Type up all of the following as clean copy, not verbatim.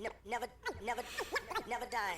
never die.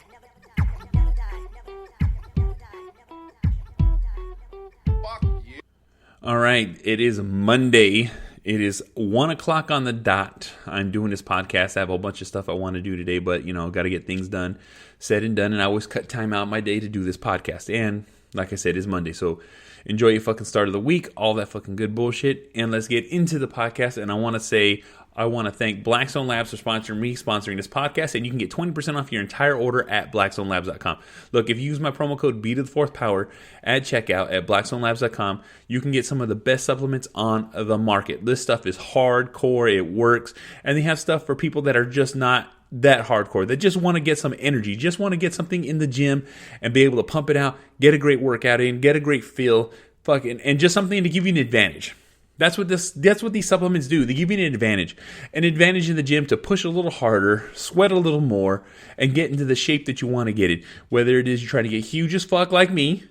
All right, it is Monday. It is 1 o'clock on the dot. I'm doing this podcast. I have a bunch of stuff I want to do today, but, got to get things done, said and done, and I always cut time out my day to do this podcast. And, like I said, it's Monday, so enjoy your fucking start of the week, all that fucking good bullshit, and let's get into the podcast. And I want to thank Blackstone Labs for sponsoring this podcast, and you can get 20% off your entire order at blackstonelabs.com. Look, if you use my promo code B2the4thpower at checkout at blackstonelabs.com, you can get some of the best supplements on the market. This stuff is hardcore, it works, and they have stuff for people that are just not that hardcore, that just want to get some energy, just want to get something in the gym and be able to pump it out, get a great workout in, get a great feel, and just something to give you an advantage. That's what these supplements do. They give you an advantage in the gym to push a little harder, sweat a little more, and get into the shape that you want to get in. Whether it is you're trying to get huge as fuck like me,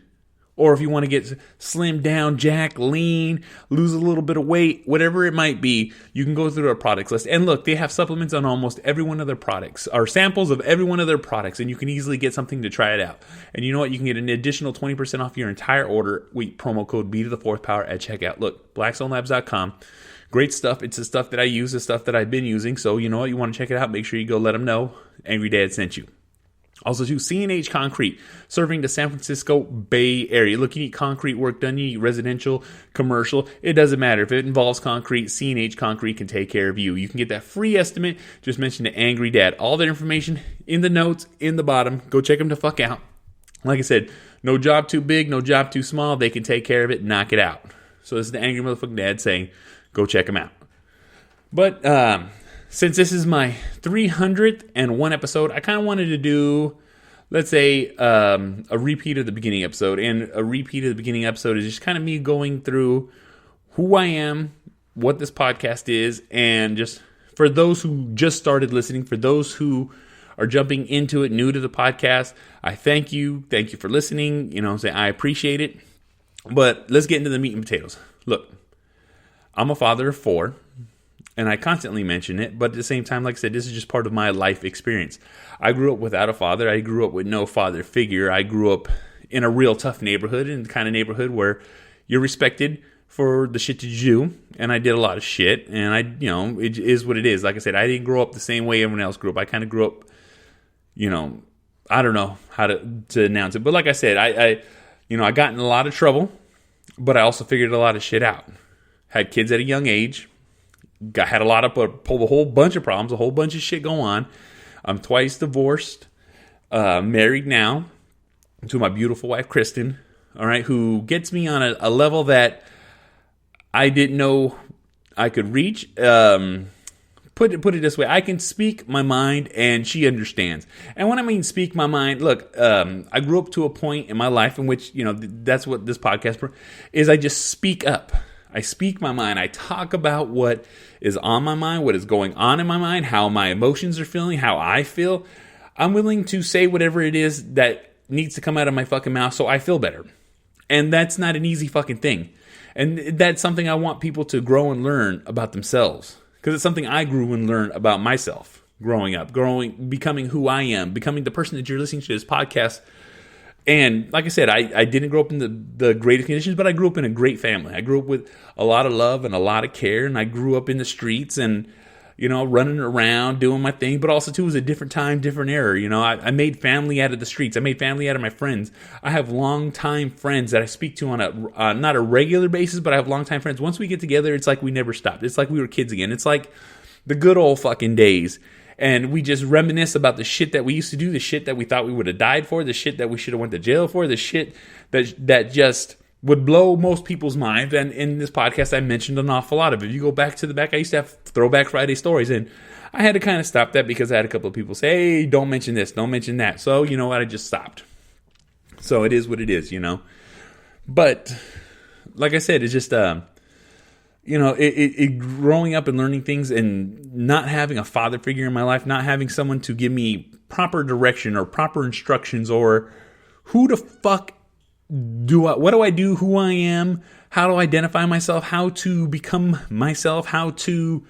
or if you want to get slimmed down, jack, lean, lose a little bit of weight, whatever it might be, you can go through our products list. And look, they have supplements on almost every one of their products, or samples of every one of their products, and you can easily get something to try it out. And you know what? You can get an additional 20% off your entire order with promo code B2the4thpower at checkout. Look, blackstonelabs.com. Great stuff. It's the stuff that I use, the stuff that I've been using. So you know what? You want to check it out, make sure you go let them know Angry Dad sent you. Also, to C&H Concrete, serving the San Francisco Bay Area. Look, you need concrete work done, you need residential, commercial. It doesn't matter. If it involves concrete, C&H Concrete can take care of you. You can get that free estimate. Just mention the Angry Dad. All that information in the notes, in the bottom. Go check them the fuck out. Like I said, no job too big, no job too small. They can take care of it, knock it out. So this is the Angry Motherfucking Dad saying, go check them out. But, since this is my 301 episode, I kind of wanted to do, let's say, a repeat of the beginning episode. And a repeat of the beginning episode is just kind of me going through who I am, what this podcast is, and just for those who just started listening, for those who are jumping into it, new to the podcast, I thank you. Thank you for listening. I appreciate it. But let's get into the meat and potatoes. Look, I'm a father of 4. And I constantly mention it, but at the same time, like I said, this is just part of my life experience. I grew up without a father. I grew up with no father figure. I grew up in a real tough neighborhood, in the kind of neighborhood where you're respected for the shit that you do. And I did a lot of shit, and it is what it is. Like I said, I didn't grow up the same way everyone else grew up. I kind of grew up, I don't know how to announce it. But like I said, I got in a lot of trouble, but I also figured a lot of shit out. Had kids at a young age. Had pulled a whole bunch of problems, a whole bunch of shit go on. I'm twice divorced, married now to my beautiful wife, Kristen, all right, who gets me on a level that I didn't know I could reach. Put it this way, I can speak my mind and she understands. And when I mean speak my mind, look, I grew up to a point in my life in which, that's what this podcast is. I just speak up. I speak my mind. I talk about what is on my mind, what is going on in my mind, how my emotions are feeling, how I feel. I'm willing to say whatever it is that needs to come out of my fucking mouth so I feel better. And that's not an easy fucking thing. And that's something I want people to grow and learn about themselves. Because it's something I grew and learned about myself growing up, becoming who I am, becoming the person that you're listening to this podcast. And like I said, I didn't grow up in the greatest conditions, but I grew up in a great family. I grew up with a lot of love and a lot of care, and I grew up in the streets and, running around, doing my thing. But also, too, it was a different time, different era. I made family out of the streets. I made family out of my friends. I have longtime friends that I speak to on not a regular basis, but I have longtime friends. Once we get together, it's like we never stopped. It's like we were kids again. It's like the good old fucking days. And we just reminisce about the shit that we used to do, the shit that we thought we would have died for, the shit that we should have went to jail for, the shit that just would blow most people's minds. And in this podcast, I mentioned an awful lot of it. If you go back to the back, I used to have Throwback Friday stories. And I had to kind of stop that because I had a couple of people say, hey, don't mention this, don't mention that. So, you know what, I just stopped. So it is what it is, But, like I said, it's just... growing up and learning things and not having a father figure in my life, not having someone to give me proper direction or proper instructions or who the fuck what do I do, who I am, how to identify myself, how to become myself, how to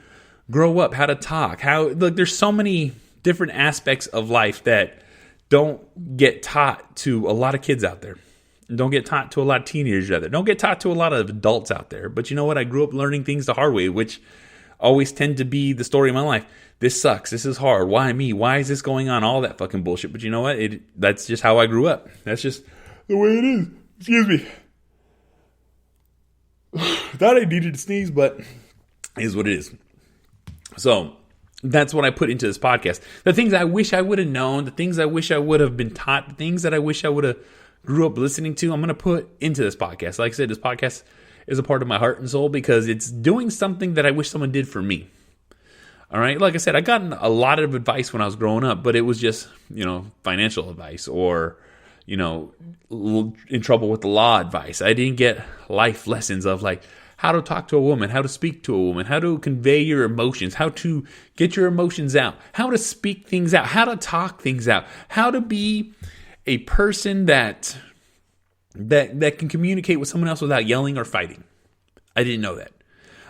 grow up, how to talk, look, there's so many different aspects of life that don't get taught to a lot of kids out there. Don't get taught to a lot of teenagers out there. Don't get taught to a lot of adults out there. But you know what? I grew up learning things the hard way, which always tend to be the story of my life. This sucks. This is hard. Why me? Why is this going on? All that fucking bullshit. But you know what? That's just how I grew up. That's just the way it is. Excuse me. Thought I needed to sneeze, but it is what it is. So that's what I put into this podcast. The things I wish I would have known, the things I wish I would have been taught, the things that I wish I would have grew up listening to, I'm going to put into this podcast. Like I said, this podcast is a part of my heart and soul because it's doing something that I wish someone did for me. All right. Like I said, I got a lot of advice when I was growing up, but it was just, financial advice or, in trouble with the law advice. I didn't get life lessons of like how to talk to a woman, how to speak to a woman, how to convey your emotions, how to get your emotions out, how to speak things out, how to talk things out, how to be a person that can communicate with someone else without yelling or fighting. I didn't know that.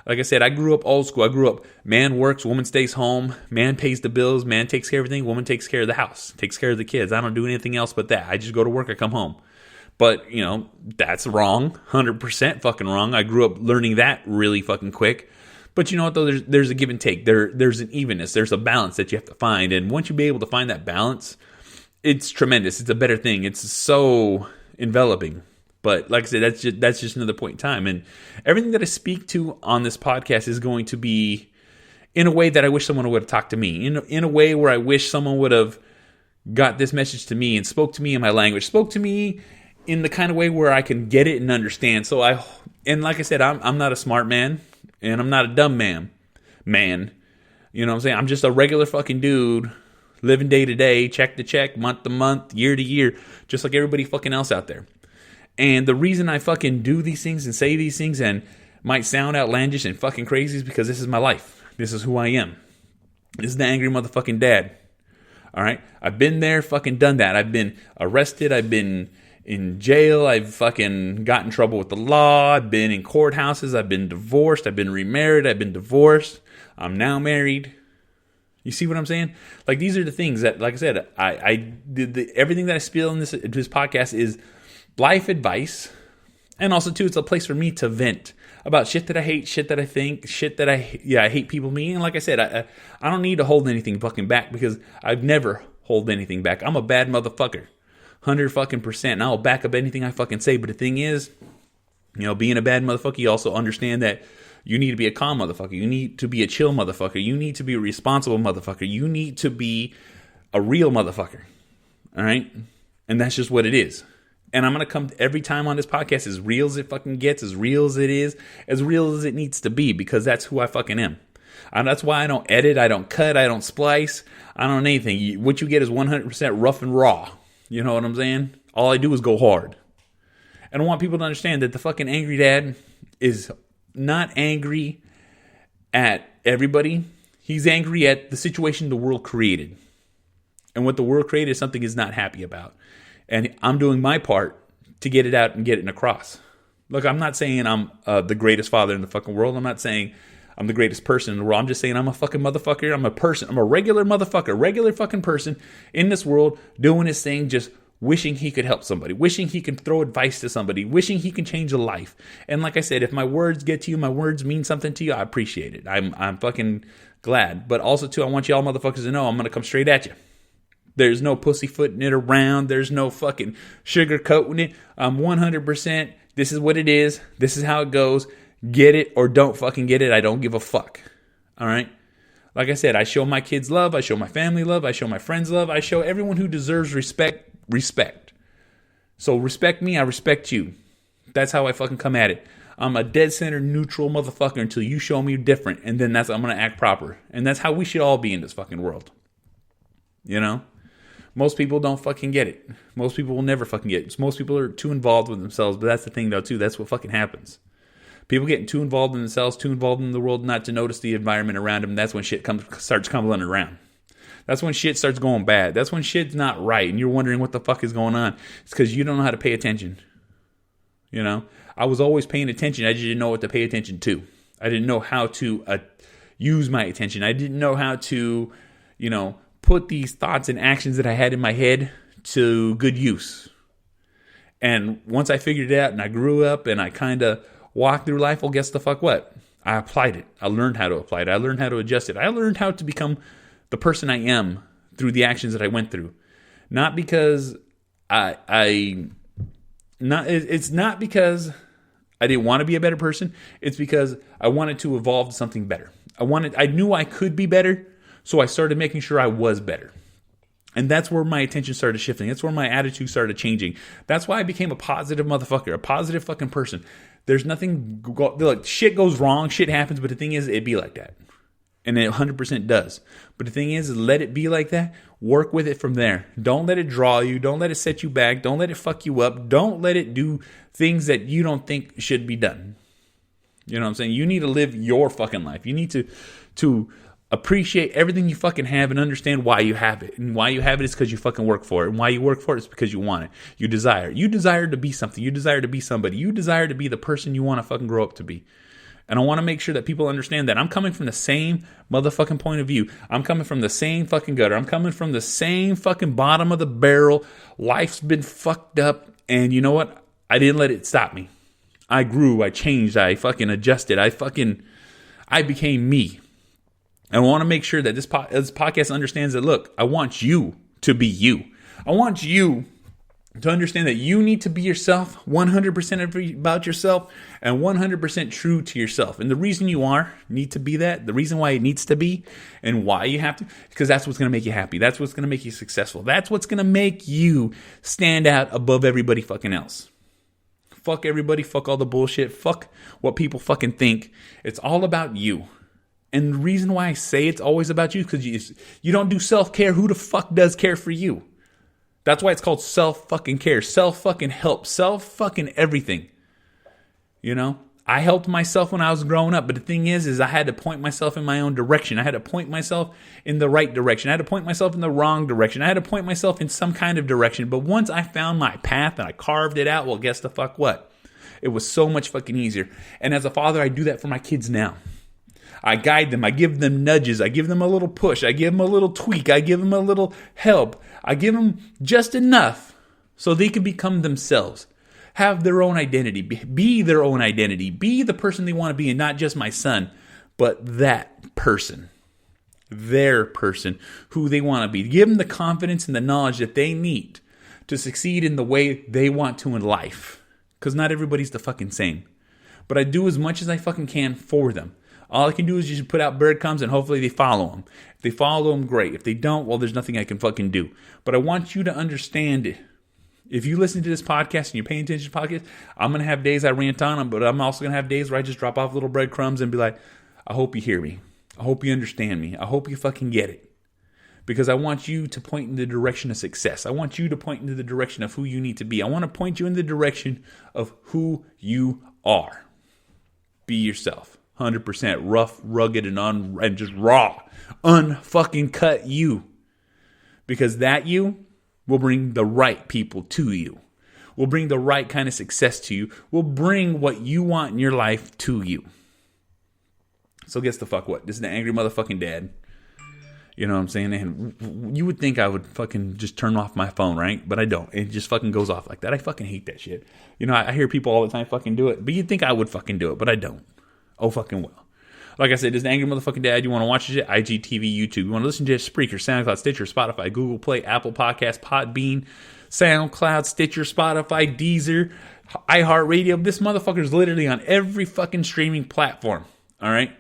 Like I said, I grew up old school. I grew up, man works, woman stays home, man pays the bills, man takes care of everything, woman takes care of the house, takes care of the kids. I don't do anything else but that. I just go to work, I come home. But, that's wrong, 100% fucking wrong. I grew up learning that really fucking quick. But you know what, though? There's a give and take. There's an evenness. There's a balance that you have to find. And once you be able to find that balance, it's tremendous. It's a better thing. It's so enveloping. But like I said, that's just another point in time. And everything that I speak to on this podcast is going to be in a way that I wish someone would have talked to me. In a way where I wish someone would have got this message to me and spoke to me in my language, spoke to me in the kind of way where I can get it and understand. And like I said, I'm not a smart man and I'm not a dumb man. You know what I'm saying? I'm just a regular fucking dude living day to day, check to check, month to month, year to year, just like everybody fucking else out there. And the reason I fucking do these things and say these things and might sound outlandish and fucking crazy is because this is my life. This is who I am. This is the angry motherfucking dad. All right? I've been there, fucking done that. I've been arrested. I've been in jail. I've fucking got in trouble with the law. I've been in courthouses. I've been divorced. I've been remarried. I've been divorced. I'm now married. You see what I'm saying? Like, these are the things that, like I said, I did everything that I spill in this podcast is life advice. And also, too, it's a place for me to vent about shit that I hate, shit that I think, shit that I hate people mean. And like I said, I don't need to hold anything fucking back because I've never hold anything back. I'm a bad motherfucker. 100% and I'll back up anything I fucking say. But the thing is, being a bad motherfucker, you also understand that you need to be a calm motherfucker. You need to be a chill motherfucker. You need to be a responsible motherfucker. You need to be a real motherfucker. All right? And that's just what it is. And I'm going to come every time on this podcast as real as it fucking gets, as real as it is, as real as it needs to be, because that's who I fucking am. And that's why I don't edit, I don't cut, I don't splice, I don't anything. What you get is 100% rough and raw. You know what I'm saying? All I do is go hard. And I want people to understand that the fucking angry dad is not angry at everybody. He's angry at the situation the world created. And what the world created is something he's not happy about. And I'm doing my part to get it out and get it across. Look, I'm not saying I'm the greatest father in the fucking world. I'm not saying I'm the greatest person in the world. I'm just saying I'm a fucking motherfucker. I'm a person. I'm a regular motherfucker, regular fucking person in this world doing his thing, just wishing he could help somebody, wishing he could throw advice to somebody, wishing he can change a life. And like I said, if my words get to you, my words mean something to you, I appreciate it. I'm fucking glad. But also, too, I want you all motherfuckers to know I'm going to come straight at you. There's no pussyfooting it around. There's no fucking sugarcoating it. I'm 100%. This is what it is. This is how it goes. Get it or don't fucking get it. I don't give a fuck. All right? Like I said, I show my kids love. I show my family love. I show my friends love. I show everyone who deserves respect. So respect me. I respect you. That's how I fucking come at it. I'm a dead center neutral motherfucker until you show me different. And then I'm going to act proper. And that's how we should all be in this fucking world. You know? Most people don't fucking get it. Most people will never fucking get it. Most people are too involved with themselves. But that's the thing, though, too. That's what fucking happens. People getting too involved in themselves, too involved in the world, not to notice the environment around them. That's when shit starts crumbling around. That's when shit starts going bad. That's when shit's not right. And you're wondering what the fuck is going on. It's because you don't know how to pay attention. You know? I was always paying attention. I just didn't know what to pay attention to. I didn't know how to use my attention. I didn't know how to, put these thoughts and actions that I had in my head to good use. And once I figured it out and I grew up and I kind of walked through life, well, guess the fuck what? I applied it. I learned how to apply it. I learned how to adjust it. I learned how to become the person I am through the actions that I went through. Not because it's not because I didn't want to be a better person. It's because I wanted to evolve to something better. I knew I could be better, so I started making sure I was better. And that's where my attention started shifting. That's where my attitude started changing. That's why I became a positive motherfucker, a positive fucking person. There's nothing, look, shit goes wrong, shit happens, but the thing is, it be like that. And it 100% does. But the thing is, let it be like that. Work with it from there. Don't let it draw you. Don't let it set you back. Don't let it fuck you up. Don't let it do things that you don't think should be done. You know what I'm saying? You need to live your fucking life. You need to appreciate everything you fucking have and understand why you have it. And why you have it is because you fucking work for it. And why you work for it is because you want it. You desire. You desire to be something. You desire to be somebody. You desire to be the person you want to fucking grow up to be. And I want to make sure that people understand that I'm coming from the same motherfucking point of view. I'm coming from the same fucking gutter. I'm coming from the same fucking bottom of the barrel. Life's been fucked up. And you know what? I didn't let it stop me. I grew. I changed. I fucking adjusted. I became me. And I want to make sure that this podcast understands that, look, I want you to be you. I want you to understand that you need to be yourself, 100% about yourself, and 100% true to yourself. And the reason you need to be that, the reason why it needs to be, and why you have to, because that's what's going to make you happy. That's what's going to make you successful. That's what's going to make you stand out above everybody fucking else. Fuck everybody. Fuck all the bullshit. Fuck what people fucking think. It's all about you. And the reason why I say it's always about you, because you don't do self-care. Who the fuck does care for you? That's why it's called self-fucking-care, self-fucking-help, self-fucking everything. You know? I helped myself when I was growing up, but the thing is I had to point myself in my own direction. I had to point myself in the right direction. I had to point myself in the wrong direction. I had to point myself in some kind of direction. But once I found my path and I carved it out, well, guess the fuck what? It was so much fucking easier. And as a father, I do that for my kids now. I guide them. I give them nudges. I give them a little push. I give them a little tweak. I give them a little help. I give them just enough so they can become themselves. Have their own identity. Be their own identity. Be the person they want to be, and not just my son, but that person. Their person who they want to be. Give them the confidence and the knowledge that they need to succeed in the way they want to in life. Because not everybody's the fucking same. But I do as much as I fucking can for them. All I can do is just put out breadcrumbs and hopefully they follow them. If they follow them, great. If they don't, well, there's nothing I can fucking do. But I want you to understand it. If you listen to this podcast and you're paying attention to podcasts, I'm going to have days I rant on them, but I'm also going to have days where I just drop off little breadcrumbs and be like, I hope you hear me. I hope you understand me. I hope you fucking get it. Because I want you to point in the direction of success. I want you to point into the direction of who you need to be. I want to point you in the direction of who you are. Be yourself. 100% rough, rugged, and just raw. Unfucking cut you. Because that you will bring the right people to you. Will bring the right kind of success to you. Will bring what you want in your life to you. So guess the fuck what? This is the angry motherfucking dad. You know what I'm saying? And you would think I would fucking just turn off my phone, right? But I don't. It just fucking goes off like that. I fucking hate that shit. You know, I hear people all the time fucking do it. But you'd think I would fucking do it, but I don't. Oh, fucking well. Like I said, this is the Angry Motherfucking Dad. You want to watch this shit? IGTV, YouTube. You want to listen to it? Spreaker, SoundCloud, Stitcher, Spotify, Google Play, Apple Podcasts, Podbean, SoundCloud, Stitcher, Spotify, Deezer, iHeartRadio. This motherfucker is literally on every fucking streaming platform. All right?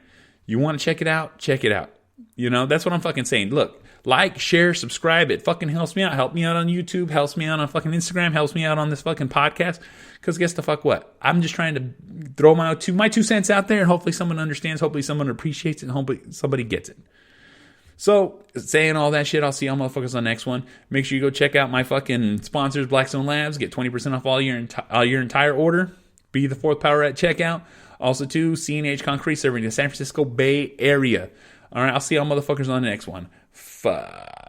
You want to check it out? Check it out. You know, that's what I'm fucking saying. Look, like, share, subscribe. It fucking helps me out. Help me out on YouTube. Helps me out on fucking Instagram. Helps me out on this fucking podcast. Because guess the fuck what? I'm just trying to throw my 2 cents out there, and hopefully someone understands. Hopefully someone appreciates it. And hopefully somebody gets it. So, saying all that shit, I'll see y'all motherfuckers on the next one. Make sure you go check out my fucking sponsors, Blackstone Labs. Get 20% off all your entire order. B2the4thpower at checkout. Also, too, C&H Concrete serving the San Francisco Bay Area. All right, I'll see y'all motherfuckers on the next one. Fuck.